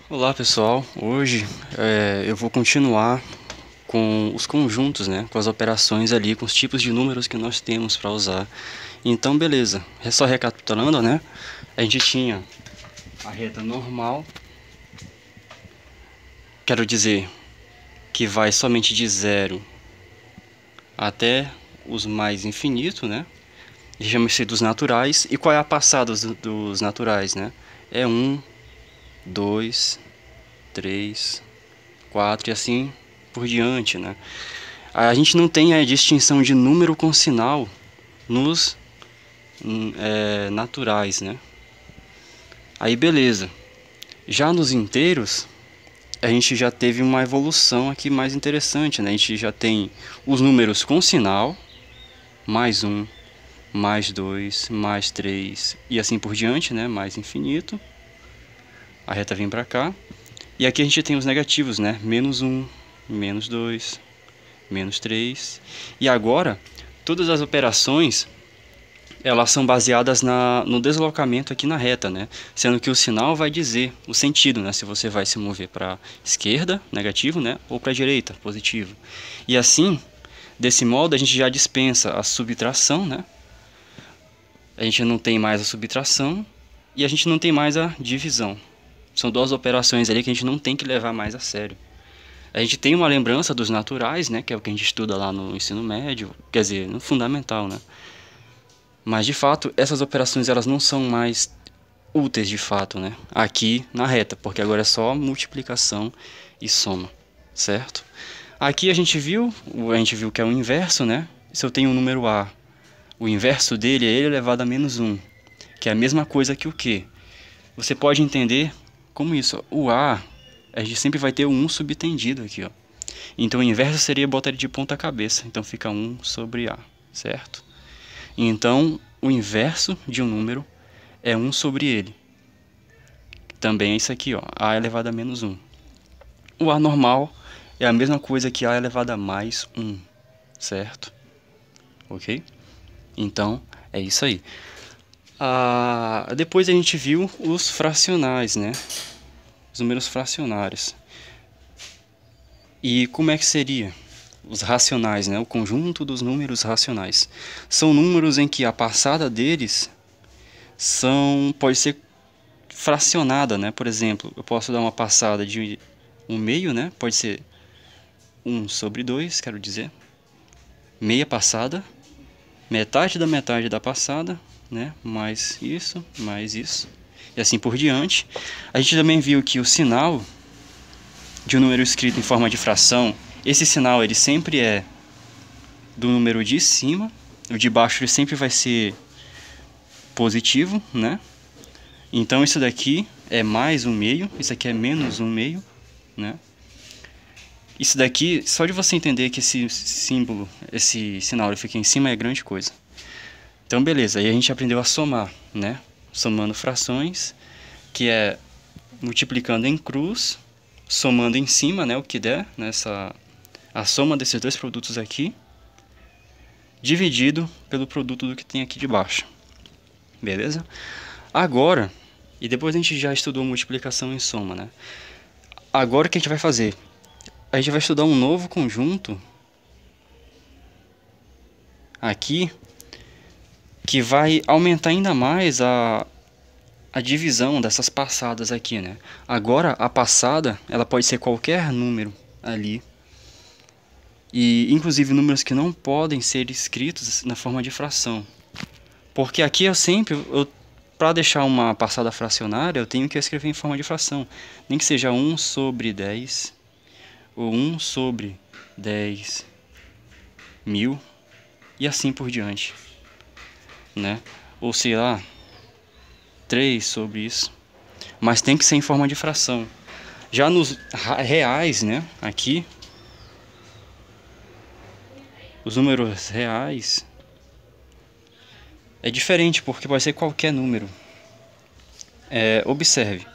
Olá pessoal, hoje eu vou continuar com os conjuntos, né, com as operações ali, com os tipos de números que nós temos para usar. Então beleza, só recapitulando, né, a gente tinha a reta normal, quero dizer que vai somente de zero até os mais infinitos, né, chama-se dos naturais. E qual é a passada dos naturais, né, é 1, 2, 3, 4 e assim por diante, né. A gente não tem a distinção de número com sinal nos naturais, né? Aí beleza. Já nos inteiros, a gente já teve uma evolução aqui mais interessante, né? A gente já tem os números com sinal, mais 1, mais 2, mais 3 e assim por diante, né? Mais infinito. A reta vem para cá. E aqui a gente tem os negativos, né? Menos 1, menos 2, menos 3. E agora, todas as operações, elas são baseadas no deslocamento aqui na reta, né? Sendo que o sinal vai dizer o sentido, né? Se você vai se mover para esquerda, negativo, né? Ou para direita, positivo. E assim, desse modo, a gente já dispensa a subtração, né? A gente não tem mais a subtração e a gente não tem mais a divisão. São duas operações ali que a gente não tem que levar mais a sério. A gente tem uma lembrança dos naturais, né? Que é o que a gente estuda lá no ensino médio, quer dizer, no fundamental, né? Mas de fato, essas operações elas não são mais úteis de fato, né? Aqui na reta, porque agora é só multiplicação e soma, certo? Aqui a gente viu que é o inverso, né? Se eu tenho um número A, o inverso dele é ele elevado a menos 1, que é a mesma coisa que o Q. Você pode entender como isso. O A, a gente sempre vai ter o 1 subtendido aqui, ó. Então o inverso seria botar ele de ponta cabeça. Então fica 1 sobre A, certo? Então, o inverso de um número é 1 sobre ele. Também é isso aqui, ó, A elevado a menos 1. O A normal é a mesma coisa que A elevado a mais 1, certo? Ok? Então, é isso aí. Depois a gente viu os fracionais, né? Os números fracionários. E como é que seria? Os racionais, né? O conjunto dos números racionais. São números em que a passada deles pode ser fracionada, né? Por exemplo, eu posso dar uma passada de 1/2, né? Pode ser 1 sobre 2, quero dizer. Meia passada. Metade da passada, né? Mais isso. E assim por diante. A gente também viu que o sinal de um número escrito em forma de fração, esse sinal ele sempre é do número de cima. O de baixo ele sempre vai ser positivo, né? Então isso daqui é mais 1/2, isso aqui é menos 1/2, né? Isso daqui, só de você entender que esse símbolo, esse sinal ele fica em cima é grande coisa. Então beleza, aí a gente aprendeu a somar, né? Somando frações, que é multiplicando em cruz, somando em cima, né? O que der, a soma desses dois produtos aqui, dividido pelo produto do que tem aqui de baixo. Beleza? Agora, e depois a gente já estudou multiplicação em soma, né? Agora o que a gente vai fazer? A gente vai estudar um novo conjunto aqui que vai aumentar ainda mais a divisão dessas passadas aqui, né? Agora a passada, ela pode ser qualquer número ali. E inclusive números que não podem ser escritos na forma de fração. Porque aqui para deixar uma passada fracionária, eu tenho que escrever em forma de fração. Nem que seja 1 sobre 10, ou 1 sobre 10.000, e assim por diante, né? Ou sei lá, 3 sobre isso. Mas tem que ser em forma de fração. Já nos reais, né? Aqui, os números reais é diferente, porque pode ser qualquer número. Observe,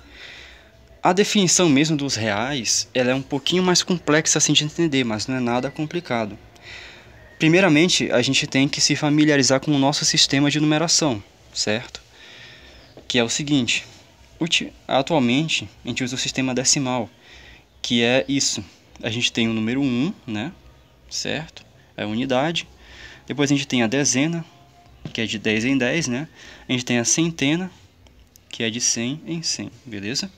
a definição mesmo dos reais, ela é um pouquinho mais complexa assim de entender, mas não é nada complicado. Primeiramente, a gente tem que se familiarizar com o nosso sistema de numeração, certo? Que é o seguinte: atualmente a gente usa o sistema decimal, que é isso. A gente tem o número 1, né? Certo? É a unidade. Depois a gente tem a dezena, que é de 10 em 10, né? A gente tem a centena, que é de 100 em 100, beleza?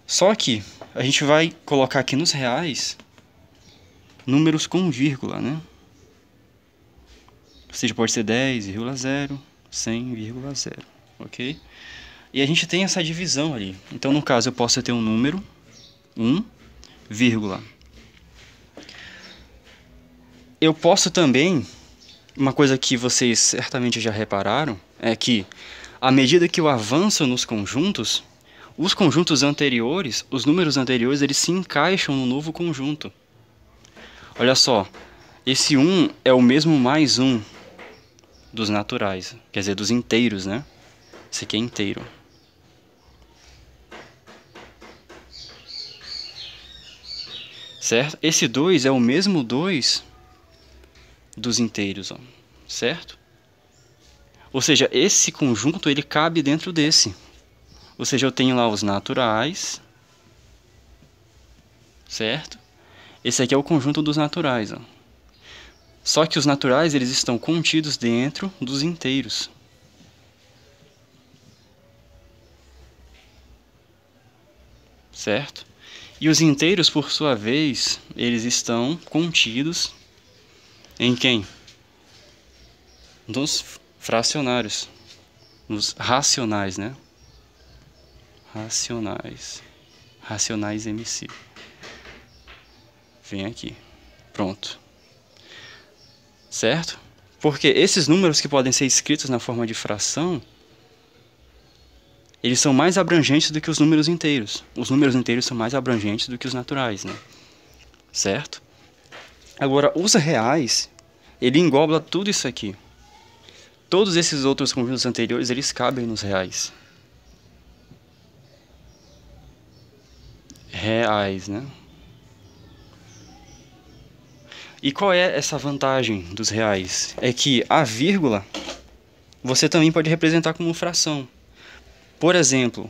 Só que a gente vai colocar aqui nos reais números com vírgula, né? Ou seja, pode ser 10,0, 100,0, ok? E a gente tem essa divisão ali. Então, no caso, eu posso ter um número 1, vírgula. Eu posso também, uma coisa que vocês certamente já repararam, é que à medida que eu avanço nos conjuntos, os conjuntos anteriores, os números anteriores, eles se encaixam no novo conjunto. Olha só, esse 1 é o mesmo mais 1 dos naturais, quer dizer, dos inteiros, né? Esse aqui é inteiro. Certo? Esse 2 é o mesmo 2 dos inteiros, ó, certo? Ou seja, esse conjunto ele cabe dentro desse. Ou seja, eu tenho lá os naturais, certo? Esse aqui é o conjunto dos naturais, ó. Só que os naturais eles estão contidos dentro dos inteiros. Certo? E os inteiros, por sua vez, eles estão contidos em quem? Nos fracionários. Nos racionais, né? Racionais. Racionais MC. Vem aqui. Pronto. Certo? Porque esses números que podem ser escritos na forma de fração, eles são mais abrangentes do que os números inteiros. Os números inteiros são mais abrangentes do que os naturais, né? Certo? Agora, os reais, ele engloba tudo isso aqui. Todos esses outros conjuntos anteriores, eles cabem nos reais. Reais, né? E qual é essa vantagem dos reais? É que a vírgula você também pode representar como fração. Por exemplo,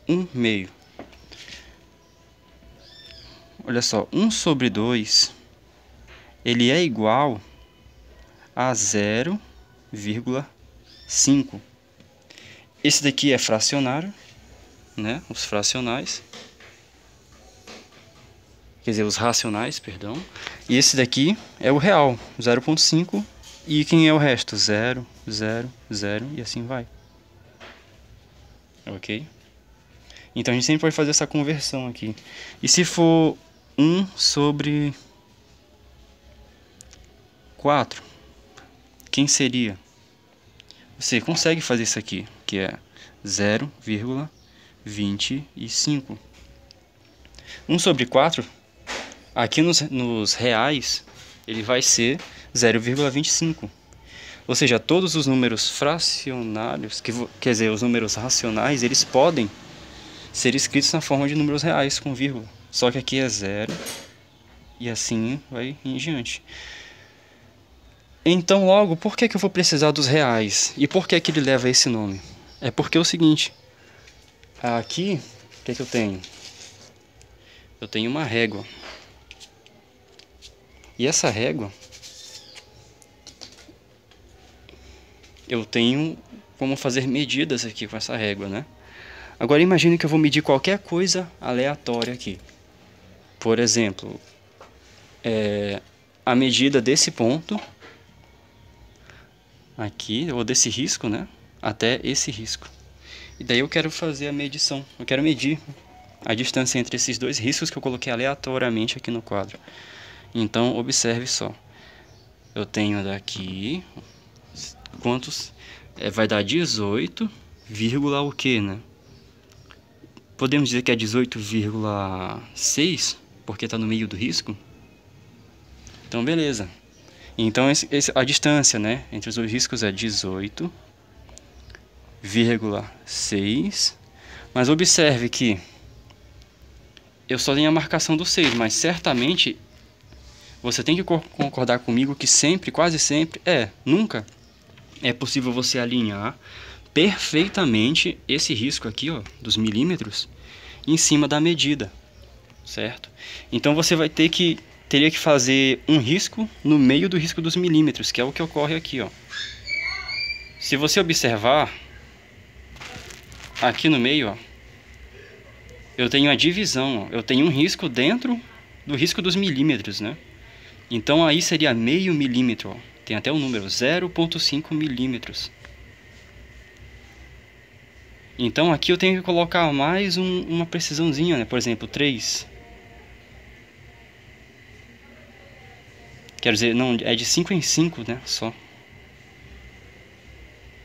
1/2. Olha só, 1/2 ele é igual a 0,5. Esse daqui é fracionário, né? Os fracionais. Quer dizer, os racionais, perdão. E esse daqui é o real, 0,5. E quem é o resto? 0, 0, 0 e assim vai. Ok? Então a gente sempre pode fazer essa conversão aqui. E se for 1/4, quem seria? Você consegue fazer isso aqui, que é 0,25. 1/4, aqui nos reais, ele vai ser 0,25. Ou seja, todos os números fracionários, quer dizer, os números racionais, eles podem ser escritos na forma de números reais com vírgula. Só que aqui é 0 e assim vai em diante. Então, logo, por que eu vou precisar dos reais? E por que ele leva esse nome? É porque é o seguinte, aqui, o que eu tenho? Eu tenho uma régua. E essa régua, eu tenho como fazer medidas aqui com essa régua, né? Agora imagine que eu vou medir qualquer coisa aleatória aqui. Por exemplo, a medida desse ponto aqui, ou desse risco, né? Até esse risco. E daí eu quero fazer a medição. Eu quero medir a distância entre esses dois riscos que eu coloquei aleatoriamente aqui no quadro. Então, observe só. Eu tenho daqui... Quantos? Vai dar 18, o que, né? Podemos dizer que é 18,6, porque está no meio do risco? Então, beleza. Então, a distância, né, entre os dois riscos é 18,6. Mas observe que eu só tenho a marcação do 6, mas certamente você tem que concordar comigo que sempre, quase sempre, nunca é possível você alinhar perfeitamente esse risco aqui, ó, dos milímetros, em cima da medida, certo? Então você teria que fazer um risco no meio do risco dos milímetros, que é o que ocorre aqui, ó. Se você observar, aqui no meio, ó, eu tenho a divisão, ó, eu tenho um risco dentro do risco dos milímetros, né? Então aí seria meio milímetro, ó. Tem até o número, 0,5 milímetros. Então aqui eu tenho que colocar mais uma precisãozinha, né? Por exemplo, 3. Quer dizer, não, é de 5 em 5, né? Só.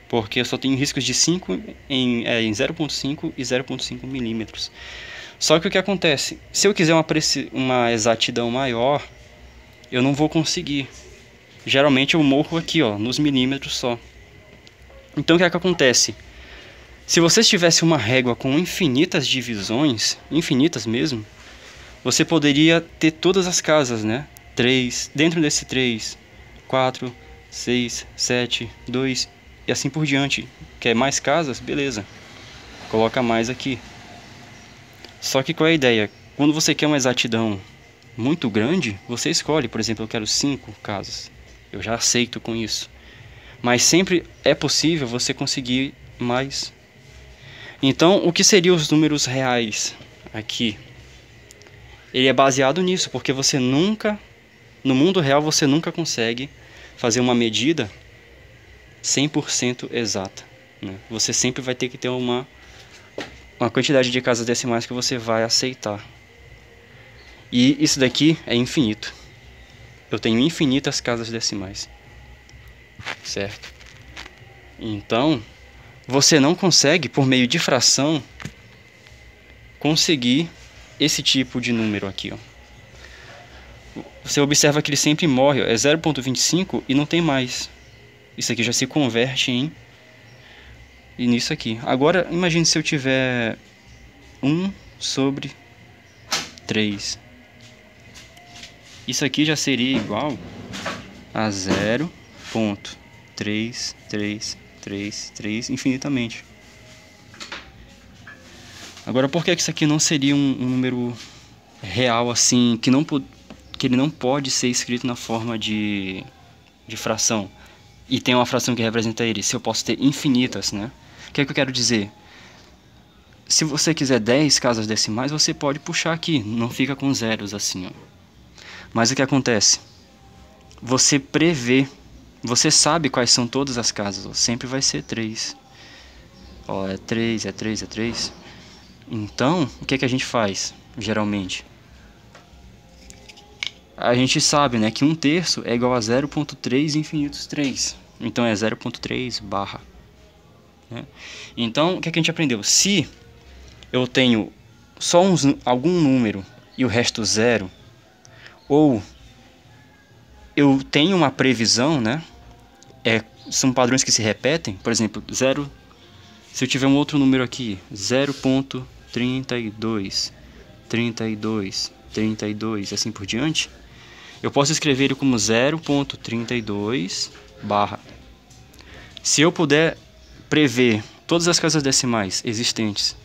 Porque eu só tenho riscos de 5 em 0,5 e 0,5 milímetros. Só que o que acontece? Se eu quiser uma exatidão maior, eu não vou conseguir. Geralmente eu morro aqui, ó, nos milímetros só. Então o que é que acontece? Se você tivesse uma régua com infinitas divisões, infinitas mesmo, você poderia ter todas as casas, né? 3, dentro desse 3, 4, 6, 7, 2 e assim por diante. Quer mais casas? Beleza. Coloca mais aqui. Só que qual é a ideia? Quando você quer uma exatidão muito grande, você escolhe, por exemplo, eu quero 5 casas. Eu já aceito com isso. Mas sempre é possível você conseguir mais. Então, o que seriam os números reais aqui? Ele é baseado nisso, porque você nunca, no mundo real, você nunca consegue fazer uma medida 100% exata, né? Você sempre vai ter que ter uma quantidade de casas decimais que você vai aceitar. E isso daqui é infinito. Eu tenho infinitas casas decimais, certo? Então, você não consegue, por meio de fração, conseguir esse tipo de número aqui, ó. Você observa que ele sempre morre, ó, é 0,25 e não tem mais. Isso aqui já se converte em e nisso aqui. Agora, imagine se eu tiver 1/3. Isso aqui já seria igual a 0,3333 infinitamente. Agora, por que isso aqui não seria um número real assim, que ele não pode ser escrito na forma de fração? E tem uma fração que representa ele, se eu posso ter infinitas, né? O que é que eu quero dizer? Se você quiser 10 casas decimais, você pode puxar aqui, não fica com zeros assim, ó. Mas o que acontece? Você prevê, você sabe quais são todas as casas, ó. Sempre vai ser 3. Ó, é 3, é 3, é 3. Então, o que é que a gente faz, geralmente? A gente sabe, né, que 1/3 é igual a 0,3 infinitos 3. Então é 0,3 barra. Né? Então, o que é que a gente aprendeu? Se eu tenho só algum número e o resto zero, ou eu tenho uma previsão, né? São padrões que se repetem. Por exemplo, 0. Se eu tiver um outro número aqui, 0,32, 32, 32, assim por diante, eu posso escrever ele como 0,32 barra. Se eu puder prever todas as casas decimais existentes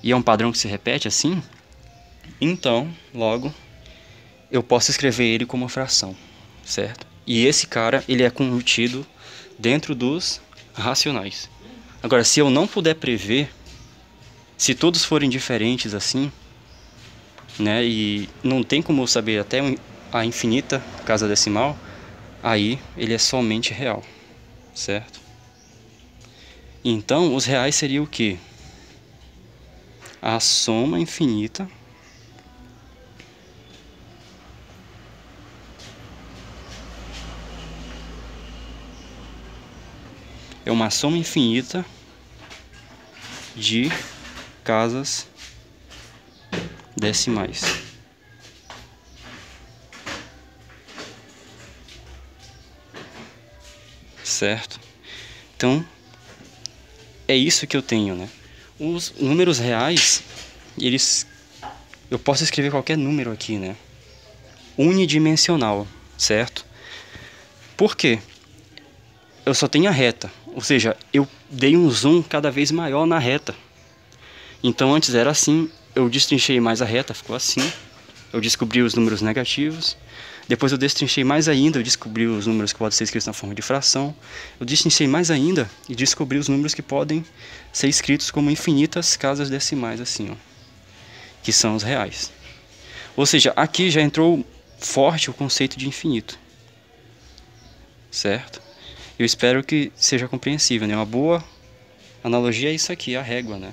e é um padrão que se repete assim, então, logo, eu posso escrever ele como fração, certo? E esse cara, ele é contido dentro dos racionais. Agora, se eu não puder prever, se todos forem diferentes assim, né, e não tem como eu saber até a infinita casa decimal, aí ele é somente real, certo? Então, os reais seriam o quê? A soma infinita é uma soma infinita de casas decimais. Certo? Então, é isso que eu tenho, né? Os números reais, eu posso escrever qualquer número aqui, né? Unidimensional, certo? Por quê? Eu só tenho a reta. Ou seja, eu dei um zoom cada vez maior na reta. Então antes era assim, eu destrinchei mais a reta, ficou assim. Eu descobri os números negativos. Depois eu destrinchei mais ainda, eu descobri os números que podem ser escritos na forma de fração. Eu destrinchei mais ainda e descobri os números que podem ser escritos como infinitas casas decimais, assim, ó, que são os reais. Ou seja, aqui já entrou forte o conceito de infinito. Certo? Eu espero que seja compreensível, né? Uma boa analogia é isso aqui, a régua, né?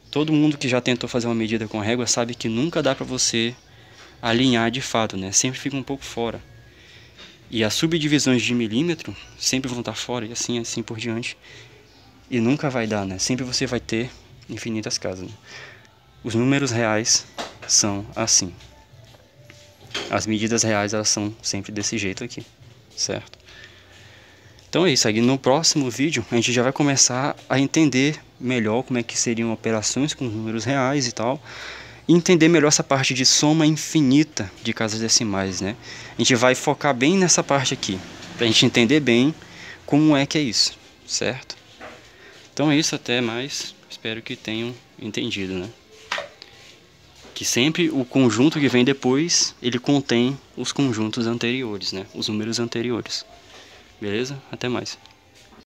Todo mundo que já tentou fazer uma medida com régua sabe que nunca dá para você alinhar de fato, né? Sempre fica um pouco fora. E as subdivisões de milímetro sempre vão estar fora e assim por diante. E nunca vai dar, né? Sempre você vai ter infinitas casas, né? Os números reais são assim. As medidas reais, elas são sempre desse jeito aqui, certo? Então é isso, aí no próximo vídeo a gente já vai começar a entender melhor como é que seriam operações com números reais e tal, e entender melhor essa parte de soma infinita de casas decimais, né? A gente vai focar bem nessa parte aqui, pra gente entender bem como é que é isso, certo? Então é isso, até mais, espero que tenham entendido, né? Que sempre o conjunto que vem depois, ele contém os conjuntos anteriores, né? Os números anteriores. Beleza? Até mais.